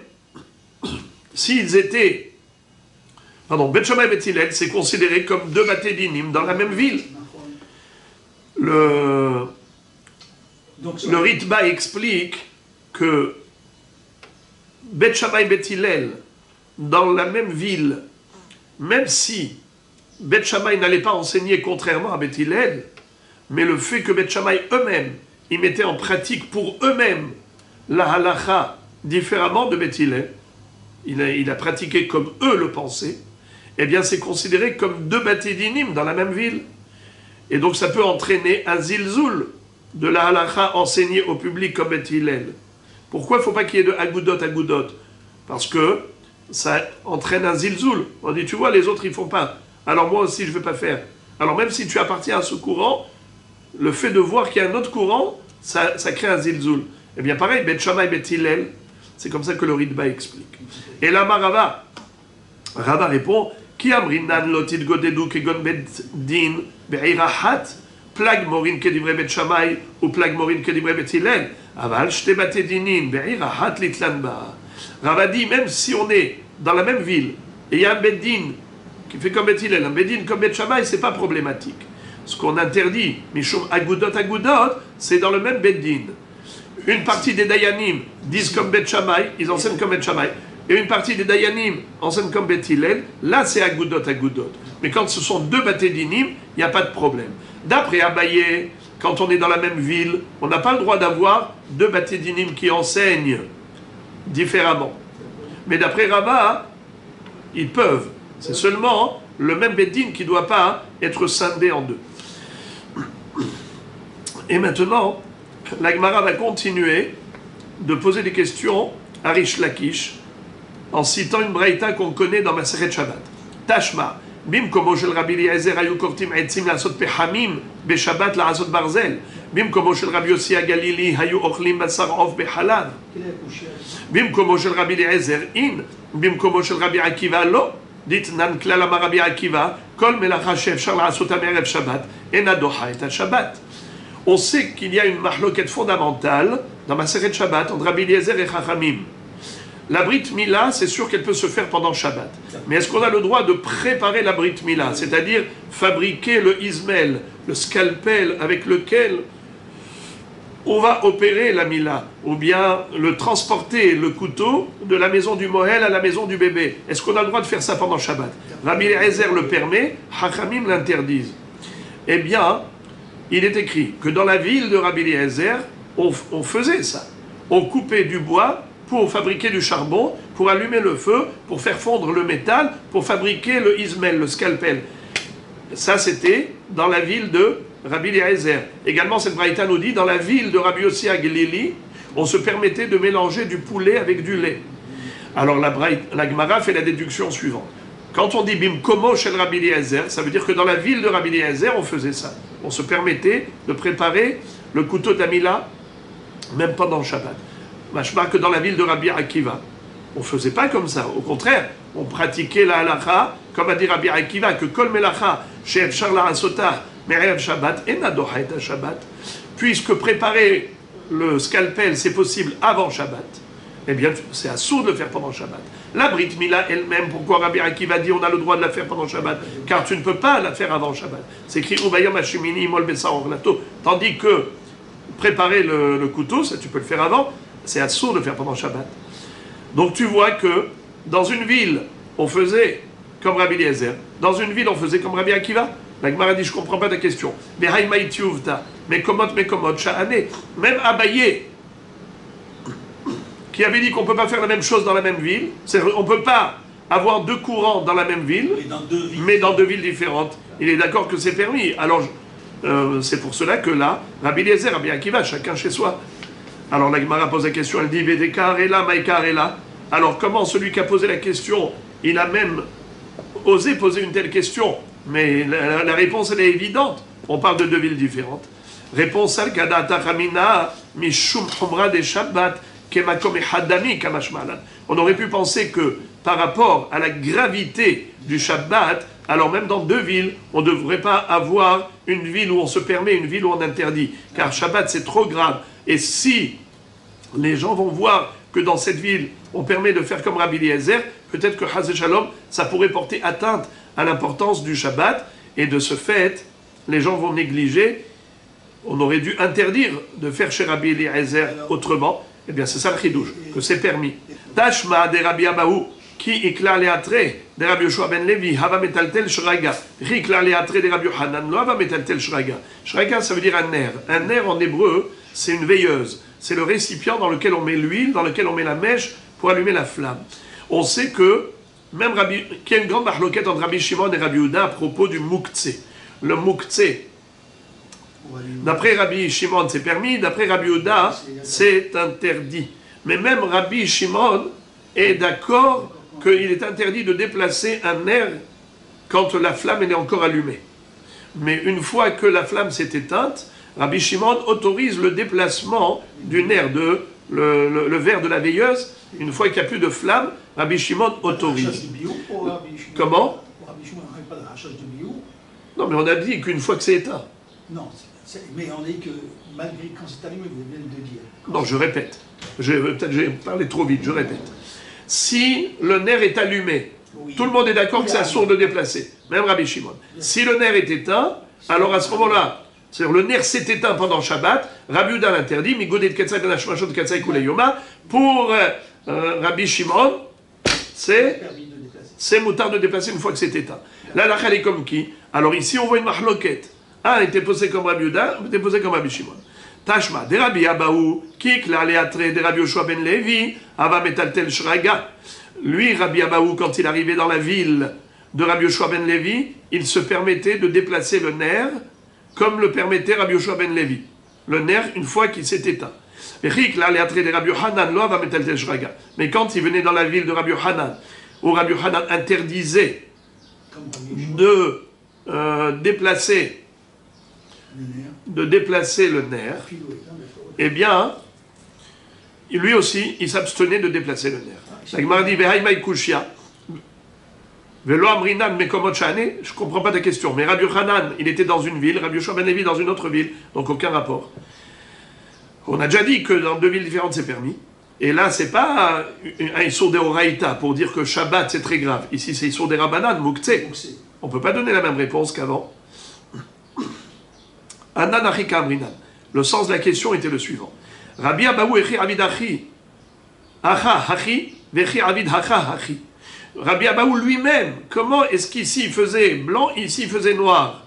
s'ils étaient... Pardon, Bet Shammai Bet Hillel, c'est considéré comme deux Batedinim dans la même ville. Le Ritba explique que Bet Shammai Bet Hillel, dans la même ville, même si Bet Shammai n'allait pas enseigner contrairement à Bet Hillel, mais le fait que Bet Shammai eux-mêmes, ils mettaient en pratique pour eux-mêmes la halacha différemment de Bet Hillel, il a pratiqué comme eux le pensaient, eh bien c'est considéré comme deux Batedinim dans la même ville. Et donc ça peut entraîner un zilzoul de la halacha enseignée au public comme Bet Hillel. Pourquoi il ne faut pas qu'il y ait de agoudot? Parce que ça entraîne un zilzoul. On dit, tu vois, les autres ils ne font pas. Alors moi aussi je ne vais pas faire. Alors même si tu appartiens à ce courant, le fait de voir qu'il y a un autre courant, ça crée un zilzoul. Eh bien pareil, Bet Shammai, Bet Hillel, c'est comme ça que le Ritba explique. Et là, Rava répond, Ki amrinan lotit godedu kegon bet din be'irahat, plag morin kedivre Bet Shammai ou plag morin kedivre Bet Hillel, aval shte batedinin be'irahat litlan ba. Rava dit, même si on est dans la même ville, et il y a un beddin qui fait comme Bet Hillel, un beddin comme Bet Shammai, c'est pas problématique. Ce qu'on interdit, mishum agoudot, c'est dans le même beddin. Une partie des Dayanim disent comme Bet Shammai, ils enseignent comme Bet Shammai, et une partie des Dayanim enseignent comme Bet Hillel, là c'est agoudot. Mais quand ce sont deux Batedinim, il n'y a pas de problème. D'après Abaye, quand on est dans la même ville, on n'a pas le droit d'avoir deux Batedinim qui enseignent différemment. Mais d'après Rava, ils peuvent. C'est seulement le même Beddin qui ne doit pas être scindé en deux. Et maintenant, la Gemara va continuer de poser des questions à Rish Lakish en citant une braïta qu'on connaît dans Masechet Shabbat. Tashma, bim komo shel Rabbi Eliezer ayu kortim etzim la'asot pechamim beShabbat la'asot barzel. Bim komo shel Rabbi Yossi HaGalili ayu ochlim basar of behalav. Bim komo shel Rabbi Eliezer in. Bim komo shel Rabbi Akiva lo. Dit nan klal amar Rabbi Akiva kol melacha she'efshar la'asota me'erev Shabbat ena docha et Shabbat. On sait qu'il y a une mahloket fondamentale dans Masechet Shabbat entre Rabbi Eliezer et Chachamim. La Brit Mila, c'est sûr qu'elle peut se faire pendant Shabbat. Mais est-ce qu'on a le droit de préparer la Brit Mila, c'est-à-dire fabriquer le ismel, le scalpel avec lequel on va opérer la Mila, ou bien le transporter, le couteau, de la maison du Mohel à la maison du bébé? Est-ce qu'on a le droit de faire ça pendant Shabbat? Rabbi Eliezer le permet, Chachamim l'interdisent. Eh bien, il est écrit que dans la ville de Rabbi Eliezer, on faisait ça. On coupait du bois pour fabriquer du charbon, pour allumer le feu, pour faire fondre le métal, pour fabriquer le ismel, le scalpel. Ça, c'était dans la ville de Rabbi Eliezer. Également, cette braïta nous dit, dans la ville de Rabbi Yossi HaGalili, on se permettait de mélanger du poulet avec du lait. Alors la Gemara fait la déduction suivante. Quand on dit bim komo shel Rabbi Eliezer, ça veut dire que dans la ville de Rabbi Eliezer, on faisait ça. On se permettait de préparer le couteau d'Amila, même pendant le Shabbat. Machma que dans la ville de Rabbi Akiva, on ne faisait pas comme ça. Au contraire, on pratiquait la halacha, comme a dit Rabbi Akiva, que kol melacha she'efshar la'asota me'erev Shabbat ena docha et Shabbat. Puisque préparer le scalpel, c'est possible avant Shabbat, eh bien, c'est assourd de le faire pendant Shabbat. La Brit Mila elle-même, pourquoi Rabbi Akiva dit on a le droit de la faire pendant Shabbat? Car tu ne peux pas la faire avant Shabbat. C'est écrit Ubayom Hashemini Mol Bessar Orlato. Tandis que préparer le couteau, ça tu peux le faire avant, c'est assourd de le faire pendant Shabbat. Donc tu vois que dans une ville, on faisait comme Rabbi Eliezer. Dans une ville, on faisait comme Rabbi Akiva. La Gemara dit, je ne comprends pas ta question. Mais komot, sha'ane. Même Abaye, qui avait dit qu'on ne peut pas faire la même chose dans la même ville, on ne peut pas avoir deux courants dans la même ville, mais dans deux villes différentes. Il est d'accord que c'est permis. Alors, c'est pour cela que là, Rabbi Eliezer, Rabbi Akiva, chacun chez soi. Alors la Gemara pose la question, elle dit Vedekarela, Maïkarela. Alors comment celui qui a posé la question, il a même osé poser une telle question? Mais la réponse elle est évidente. On parle de deux villes différentes. Réponse al-Kadata Khamina, Mishum Humra de Shabbat, Kemakom Hadami Kamashmalan. On aurait pu penser que par rapport à la gravité du Shabbat, alors même dans deux villes, on ne devrait pas avoir une ville où on se permet, une ville où on interdit. Car Shabbat, c'est trop grave. Et si les gens vont voir que dans cette ville, on permet de faire comme Rabbi Eliezer, peut-être que Chazé Shalom, ça pourrait porter atteinte à l'importance du Shabbat. Et de ce fait, les gens vont négliger. On aurait dû interdire de faire chez Rabbi Eliezer autrement. Eh bien, c'est ça le chidouche, que c'est permis. Tashma de Rabbi Abahu, qui ikla leatre de Rabbi Yoshua ben Levi, hava metaltel shraga. Rikla leatre de Rabbi Yohanan, lo hava metaltel shraga. Shraga, ça veut dire un nerf. Un nerf en hébreu, c'est une veilleuse. C'est le récipient dans lequel on met l'huile, dans lequel on met la mèche pour allumer la flamme. On sait que, même qu'il y a une grande marloquette entre Rabbi Shimon et Rabbi Yehuda à propos du mouktsé. Le mouktsé, d'après Rabbi Shimon, c'est permis, d'après Rabbi Yehuda, c'est interdit. Mais même Rabbi Shimon est d'accord qu'il est interdit de déplacer un nerf quand la flamme est encore allumée. Mais une fois que la flamme s'est éteinte, Rabbi Shimon autorise le déplacement du nerf, le verre de la veilleuse. Une fois qu'il n'y a plus de flamme, Rabbi Shimon autorise. Comment? Non, mais on a dit qu'une fois que c'est éteint. Non, mais on dit que malgré quand c'est allumé, vous venez de dire. Non, je répète. Peut-être j'ai parlé trop vite, je répète. Si le nerf est allumé, oui, tout le monde est d'accord que c'est assourd de déplacer, même Rabbi Shimon. Si le nerf est éteint, alors à ce moment-là, c'est-à-dire le nerf s'est éteint pendant Shabbat, Rabbi Yehuda l'interdit, Migodé de Ketsa de Nashmashot de Ketsa Koulé Yoma, pour Rabbi Shimon, c'est moutard de déplacer une fois que c'est éteint. Là, la est comme qui? Alors ici, on voit une mahloquette. Un était posé comme Rabbi Yehuda, un était posé comme Rabbi Shimon. Tashma, de Rabbi Abahu, qui l'aléatre de Rabbi Yoshua ben Levi, Ava metaltel shraga. Lui, Rabbi Abahu, quand il arrivait dans la ville de Rabbi Yoshua ben Levi, il se permettait de déplacer le nerf comme le permettait Rabbi Yoshua ben Levi. Le nerf, une fois qu'il s'est éteint. Mais quand il venait dans la ville de Rabbi Yohanan, où Rabbi Yohanan interdisait de déplacer le nerf, eh bien, lui aussi, il s'abstenait de déplacer le nerf. La Gemara dit, je ne comprends pas ta question, mais Rabbi Yohanan, il était dans une ville, Rabbi Yoshua ben Levi dans une autre ville, donc aucun rapport. On a déjà dit que dans deux villes différentes c'est permis, et là c'est pas un Issour de Horaïta pour dire que Shabbat c'est très grave. Ici c'est Issour de Rabbanan, Mouktsé. On ne peut pas donner la même réponse qu'avant. Anan Achika Amrinan. Le sens de la question était le suivant. Rabbi Abahu echi avid achi, acha hachi, vechi avid hacha hachi. Rabbi Abahu lui-même, comment est-ce qu'ici il faisait blanc, ici il faisait noir?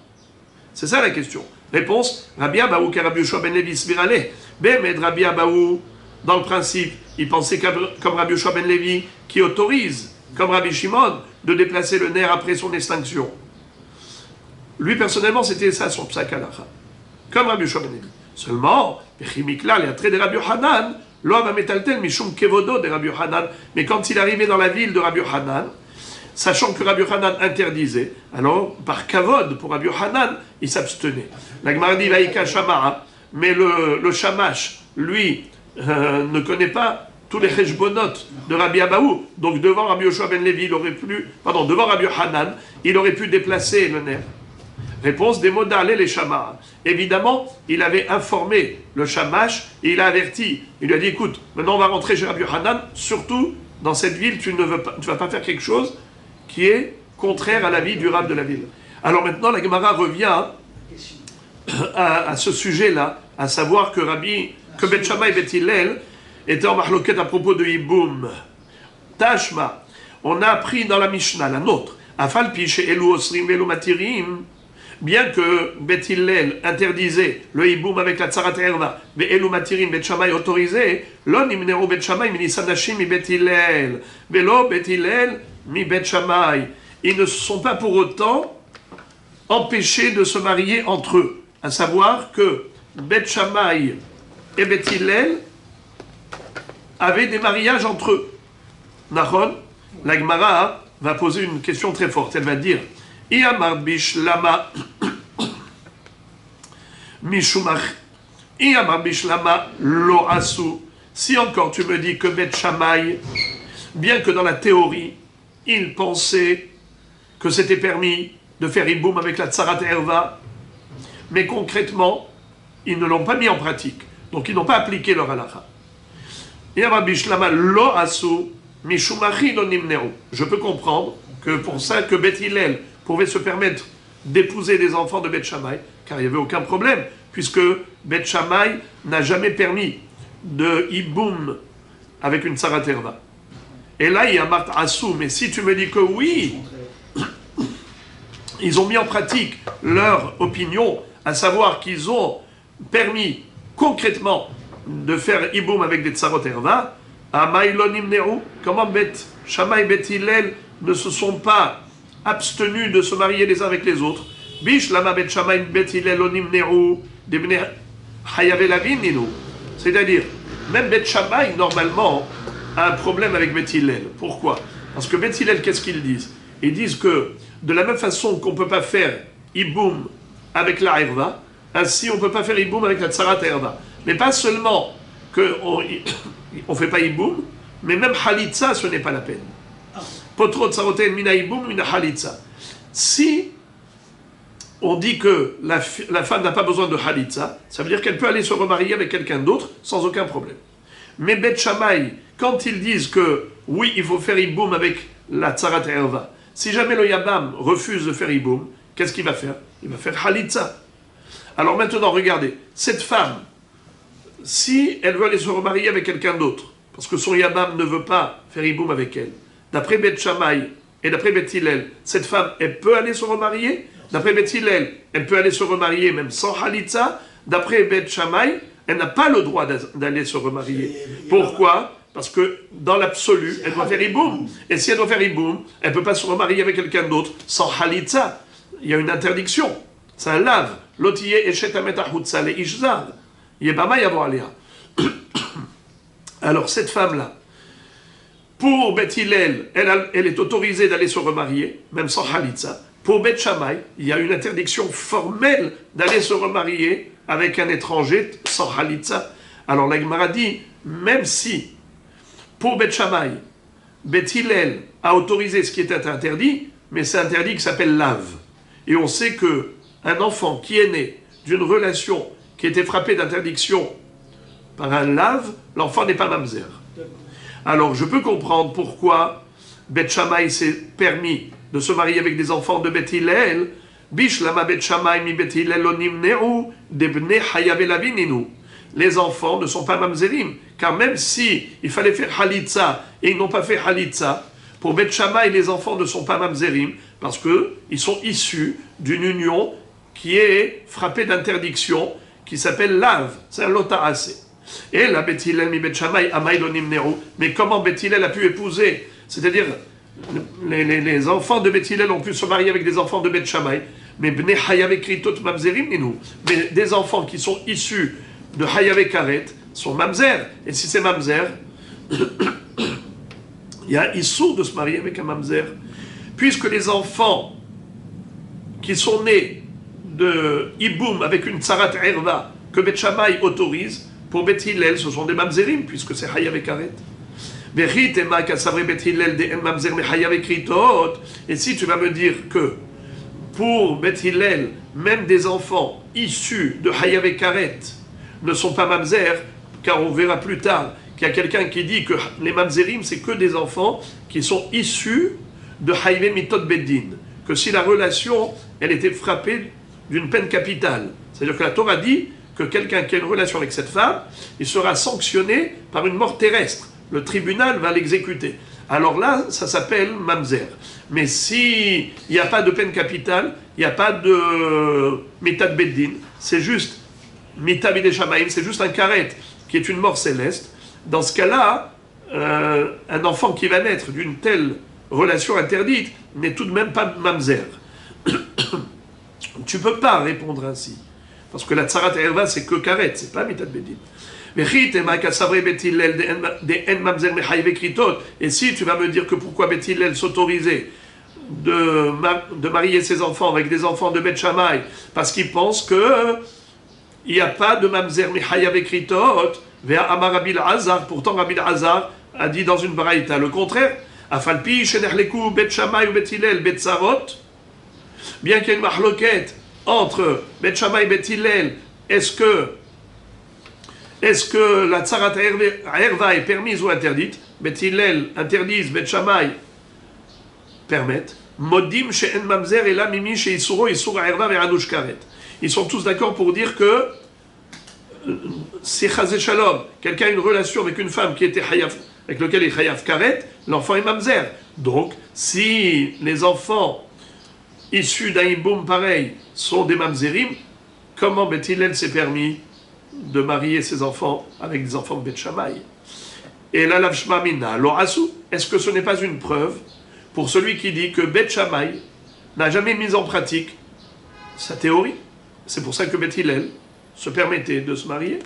C'est ça la question. Réponse, Rabbi Abahu que Rabbi Yoshua ben Levi svirale. Mais Rabbi Abahu, dans le principe, il pensait comme Rabbi Yoshua ben Levi, qui autorise, comme Rabbi Shimon, de déplacer le nerf après son extinction. Lui, personnellement, c'était ça son psak halacha. Comme Rabbi Yoshua ben Levi. Seulement, Bechimikla, les attraits de Rabbi Yohanan, l'homme metaltel mishum kevodo de Rabbi Yohanan. Mais quand il arrivait dans la ville de Rabbi Yohanan, sachant que Rabbi Yohanan interdisait, alors, par kavod, pour Rabbi Yohanan, il s'abstenait. La Gemara dit, vaïka shama'a, mais le shamash, lui, ne connaît pas tous les cheshbonot de Rabbi Abahu. Donc, devant Rabbi Yoshua ben Levi, devant Rabbi Yohanan, il aurait pu déplacer le nerf. Réponse des modales et les shama'a. Évidemment, il avait informé le shamash et il a averti. Il lui a dit, écoute, maintenant on va rentrer chez Rabbi Yohanan, surtout, dans cette ville, tu ne vas pas faire quelque chose qui est contraire à la vie durable de la ville. Alors maintenant, la Gemara revient à ce sujet-là, à savoir que Bet Shammai et Bet Hillel étaient en mahloket à propos de Yiboum. Tashma, on a appris dans la Mishnah, la nôtre, Afal Piche Elu Osrim Velu Matirim, bien que Bet Hillel interdisait le Yiboum avec la Tzarat Erva, mais Elu Matirim Bet Shammai autorisait, Lo Nimnero Bet Shammai Minisanashim mi Bet Hillel, Velo Bet Hillel mi Bet Shammai. Ils ne sont pas pour autant empêchés de se marier entre eux. À savoir que Bet Shammai et Bet Hillel avaient des mariages entre eux. Nahon, la Gemara va poser une question très forte. Elle va dire, Iamar Bishlama Mishumach. Lo asu. Si encore tu me dis que Bet Shammai, bien que dans la théorie, il pensait que c'était permis de faire Iboum avec la Tsarat Erva, mais concrètement, ils ne l'ont pas mis en pratique. Donc ils n'ont pas appliqué leur halakha. Lo asu. Je peux comprendre que pour ça que Beth Hillel pouvait se permettre d'épouser des enfants de Beth Shammai, car il n'y avait aucun problème, puisque Beth Shammai n'a jamais permis de Iboum avec une Tsarat Erva. Et là, il y a Mart Asou, mais si tu me dis que oui, ils ont mis en pratique leur opinion, à savoir qu'ils ont permis concrètement de faire Iboum avec des Tsarot Erva, comment Beth Shammai et Beth Hillel ne se sont pas abstenus de se marier les uns avec les autres. C'est-à-dire, même Beth Shammai, normalement, a un problème avec Beth Hillel. Pourquoi? Parce que Beth Hillel, qu'est-ce qu'ils disent? Ils disent que, de la même façon qu'on ne peut pas faire Iboum avec la Erva, ainsi on ne peut pas faire Iboum avec la Tsarat Erva. Mais pas seulement qu'on ne fait pas Iboum, mais même Halitza, ce n'est pas la peine. Potro Tsaroten mina Iboum, mina Halitza. Si on dit que la femme n'a pas besoin de Halitza, ça veut dire qu'elle peut aller se remarier avec quelqu'un d'autre sans aucun problème. Mais Beth Shammai, quand ils disent que oui, il faut faire Iboum avec la Tsarat Erva, si jamais le Yabam refuse de faire Iboum, qu'est-ce qu'il va faire? Il va faire Halitza. Alors maintenant, regardez, cette femme, si elle veut aller se remarier avec quelqu'un d'autre, parce que son Yabam ne veut pas faire Iboum avec elle, d'après Beth Shammai et d'après Beth Hillel, cette femme, elle peut aller se remarier? D'après Beth Hillel, elle peut aller se remarier même sans Halitza. D'après Beth Shammai, elle n'a pas le droit d'aller se remarier. Pourquoi? Parce que dans l'absolu, elle doit faire Iboum. Et si elle doit faire Iboum, elle ne peut pas se remarier avec quelqu'un d'autre sans Halitza. Il y a une interdiction. C'est un lave. L'otiye eshet amet ahutza le ishzad. Yebama yavo alea. Alors cette femme-là, pour Beth Hillel, elle est autorisée d'aller se remarier, même sans Halitza. Pour Beth Shammai, il y a une interdiction formelle d'aller se remarier avec un étranger sans Halitza. Alors la Gemara dit, même si pour Beth Shammai, Beth Hillel a autorisé ce qui était interdit, mais c'est interdit qui s'appelle lave. Et on sait que un enfant qui est né d'une relation qui était frappée d'interdiction par un lave, l'enfant n'est pas mamzer. Alors je peux comprendre pourquoi Beth Shammai s'est permis de se marier avec des enfants de Beth Hillel. Bishlama Beth Shammai mi Beth Hillel onimneu debne hayav elavininu. Les enfants ne sont pas mamzerim, car même si il fallait faire Halitza et ils n'ont pas fait Halitza, pour Beth Shammai, les enfants ne sont pas mamzerim parce qu'ils sont issus d'une union qui est frappée d'interdiction, qui s'appelle lave, c'est un lota'ase. Et la Beth Hillel mi Beth Shammai amaïlonim neru. Mais comment Beth Hillel a pu épouser? C'est-à-dire, les enfants de Beth Hillel ont pu se marier avec des enfants de Beth Shammai, mais bne hayav kritot mamzerim ninu. Mais des enfants qui sont issus de hayav karet sont mamzer. Et si c'est mamzer, il y a issour de se marier avec un mamzer. Puisque les enfants qui sont nés de Iboum avec une Tsarat Erva que Beth Shammai autorise, pour Beth Hillel, ce sont des mamzerim, puisque c'est hayav karet. Et si tu vas me dire que pour Beth Hillel, même des enfants issus de hayav karet ne sont pas mamzer, car on verra plus tard qu'il y a quelqu'un qui dit que les mamzerim, c'est que des enfants qui sont issus de hayav mitot beddin, que si la relation, elle était frappée d'une peine capitale. C'est-à-dire que la Torah dit que quelqu'un qui a une relation avec cette femme, il sera sanctionné par une mort terrestre. Le tribunal va l'exécuter. Alors là, ça s'appelle mamzer. Mais s'il n'y a pas de peine capitale, il n'y a pas de mitad beddin, c'est juste mitad bidei shamayim, c'est juste un karet qui est une mort céleste. Dans ce cas-là, un enfant qui va naître d'une telle relation interdite n'est tout de même pas mamzer. Tu ne peux pas répondre ainsi. Parce que la tsarat erva, c'est que karet, c'est pas mitad beddin. Et si tu vas me dire que pourquoi Beth Hillel s'autorisait de marier ses enfants avec des enfants de Beth Shammai, parce qu'ils pensent que il n'y a pas de mamzer mihayav ekritot, vers Amar Rabbi Azar. Pourtant, Rabbi Azar a dit dans une braïta le contraire. Afalpi, shenechleku, bet Shammai ou bet Hillel, bet Sarot. Bien qu'il y ait une mahloket entre bet Shammai et bet Hillel, est-ce que la tsarat erva est permise ou interdite? Bet Hillel interdisent, bet Shammai permettent. Modim she'en mamzer et la mimi she'isuro isura erva ve'anush karet. Ils sont tous d'accord pour dire que si chazé shalom, quelqu'un a une relation avec une femme qui était hayaf, avec lequel il est hayaf karet, l'enfant est mamzer. Donc, si les enfants issus d'un hiboum pareil sont des mamzerim, comment Bet Hillel s'est permis de marier ses enfants avec des enfants de Bet Shammai? Et là, l'avshma mina, l'orasu, est-ce que ce n'est pas une preuve pour celui qui dit que Bet Shammai n'a jamais mis en pratique sa théorie? C'est pour ça que Bet Hillel se permettait de se marier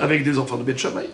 avec des enfants de Bet Shammai.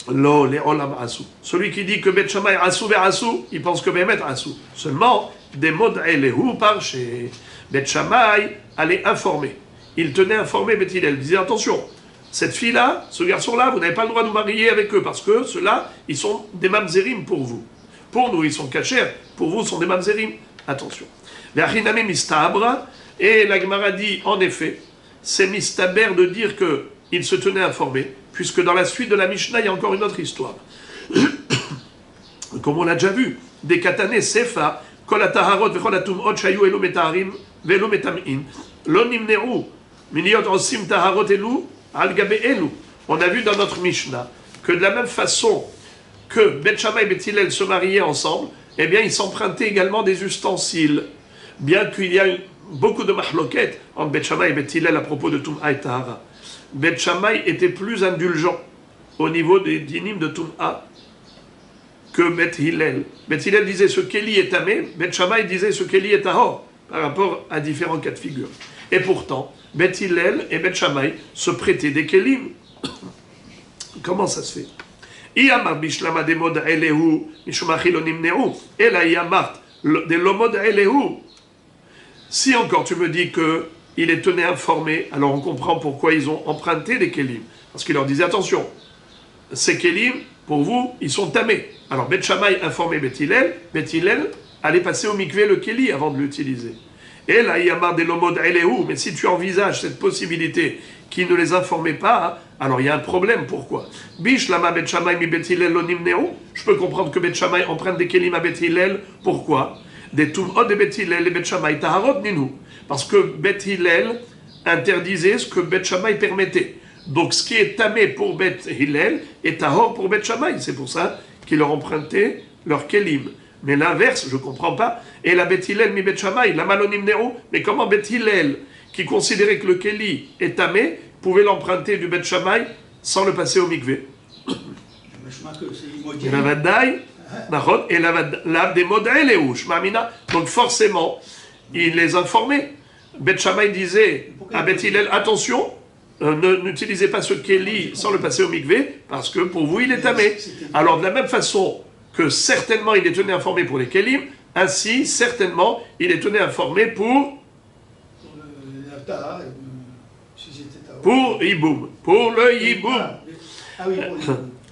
Lo, les olam asu. Celui qui dit que Bet Shammai asu ve asu, il pense que Bémet asu. Seulement, des modes elehu par chez Bet Shammai allait informer. Il tenait informé Bet Hillel. Il disait attention, cette fille-là, ce garçon-là, vous n'avez pas le droit de vous marier avec eux parce que ceux-là, ils sont des mamzerim pour vous. Pour nous, ils sont cachers. Pour vous, ils sont des mamzerim. Attention. Ve'achiname mistabra. Et la Gemara dit, en effet, c'est mistaber de dire qu'il se tenait informé, puisque dans la suite de la Mishnah, il y a encore une autre histoire. Comme on l'a déjà vu, des katané sefa, kol ataharot vechol atumot shayu elu metaharim velu metamin, lo nimneru, miniot osim taharot elu al gabe elu. On a vu dans notre Mishnah que de la même façon que Bet Shammai et Bet Hillel se mariaient ensemble, eh bien, ils s'empruntaient également des ustensiles, bien qu'il y a beaucoup de mahloket entre Bet Shammai et Bet Hillel à propos de Tum'a et Tahara. Bet Shammai était plus indulgent au niveau des dinim de Tum'a que Bet Hillel. Bet Hillel disait ce Kéli est tamé, Bet Shammai disait ce Kéli est tahor, par rapport à différents cas de figure. Et pourtant, Bet Hillel et Bet Shammai se prêtaient des Kélim. Comment ça se fait? Iyamar bishlama de mod elehu, mishmachilonim neu, et la Iyamar de l'omod elehu. Si encore tu me dis qu'il les tenait informés, alors on comprend pourquoi ils ont emprunté des kélim. Parce qu'il leur disait, attention, ces kélim, pour vous, ils sont tamés. Alors Bet Shammai informait Bet Hillel allait passer au mikvé le kéli avant de l'utiliser. Et là, il y a marre des lomod elehu, mais si tu envisages cette possibilité qui ne les informait pas, alors il y a un problème, pourquoi? Bish lama Bet Shammai mi Bet Hillel lo nimneu. Je peux comprendre que Bet Shammai emprunte des kélim à Bet Hillel, pourquoi? Des Tum'ot de Bet Hillel et Bet Shammai taharot ninu. Parce que Bet Hillel interdisait ce que Bet Shammai permettait. Donc ce qui est tamé pour Bet Hillel est tahor pour Bet Shammai. C'est pour ça qu'ils leur empruntaient leur kelim. Mais l'inverse, je ne comprends pas. Et la Bet Hillel mi Bet Shammai, la malonim nero. Mais comment Bet Hillel, qui considérait que le keli est tamé, pouvait l'emprunter du Bet Shammai sans le passer au mikvé? Et la Vadaï, et la des modèles et ouche, Mamina. Donc forcément, il les informait. Bet Shammai disait à Bet Hillel, attention, n'utilisez pas ce kéli sans le passer au mikvé, parce que pour vous, il est tamé. Alors de la même façon que certainement il est tenu informé pour les kélim, ainsi certainement il est tenu informé pour Hiboum, pour le Hiboum.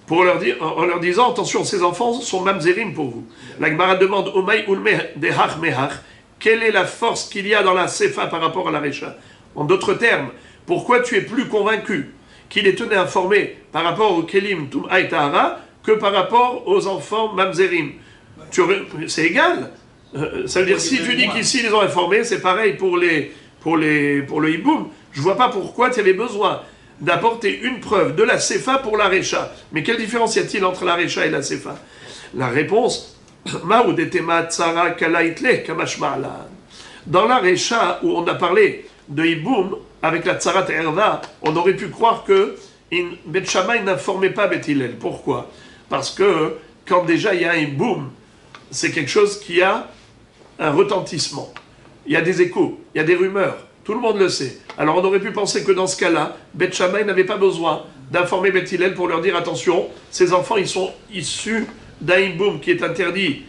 Pour leur dire, en leur disant, attention, ces enfants sont mamzerim pour vous. La Gemara demande, Omay ulme dehach mehach, quelle est la force qu'il y a dans la Sefa par rapport à la Recha? En d'autres termes, pourquoi tu es plus convaincu qu'il est tenu informé par rapport au Kelim Tum'a et Tahara que par rapport aux enfants mamzerim? C'est égal. Ça veut dire, si tu dis qu'ici ils les ont informés, c'est pareil pour le Hiboum. Je ne vois pas pourquoi tu avais besoin d'apporter une preuve de la Sefa pour la Recha. Mais quelle différence y a-t-il entre la Recha et la Sefa? La réponse, dans la Recha où on a parlé de Hiboum, avec la Tsarat Erva, on aurait pu croire que Bet Shammai n'informait pas Bet Hillel. Pourquoi? Parce que quand déjà il y a un Hiboum, c'est quelque chose qui a un retentissement. Il y a des échos, il y a des rumeurs. Tout le monde le sait. Alors on aurait pu penser que dans ce cas-là, Bet Shammai n'avait pas besoin d'informer Bet Hillel pour leur dire attention, ces enfants ils sont issus d'un hiboum qui est interdit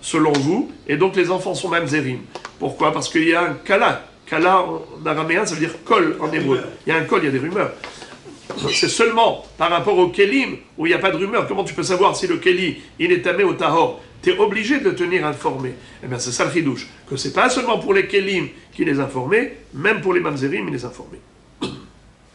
selon vous, et donc les enfants sont mamzerim. Pourquoi? Parce qu'il y a un kala Kala en araméen, ça veut dire kol en hébreu. Il y a un kol, il y a des rumeurs. C'est seulement par rapport au kelim où il n'y a pas de rumeur. Comment tu peux savoir si le keli, il est tamé au tahor? Tu es obligé de le tenir informé. Eh bien, c'est ça le chidouche. Que c'est pas seulement pour les kelim qu'il les informait, même pour les mamzerim, il les informait.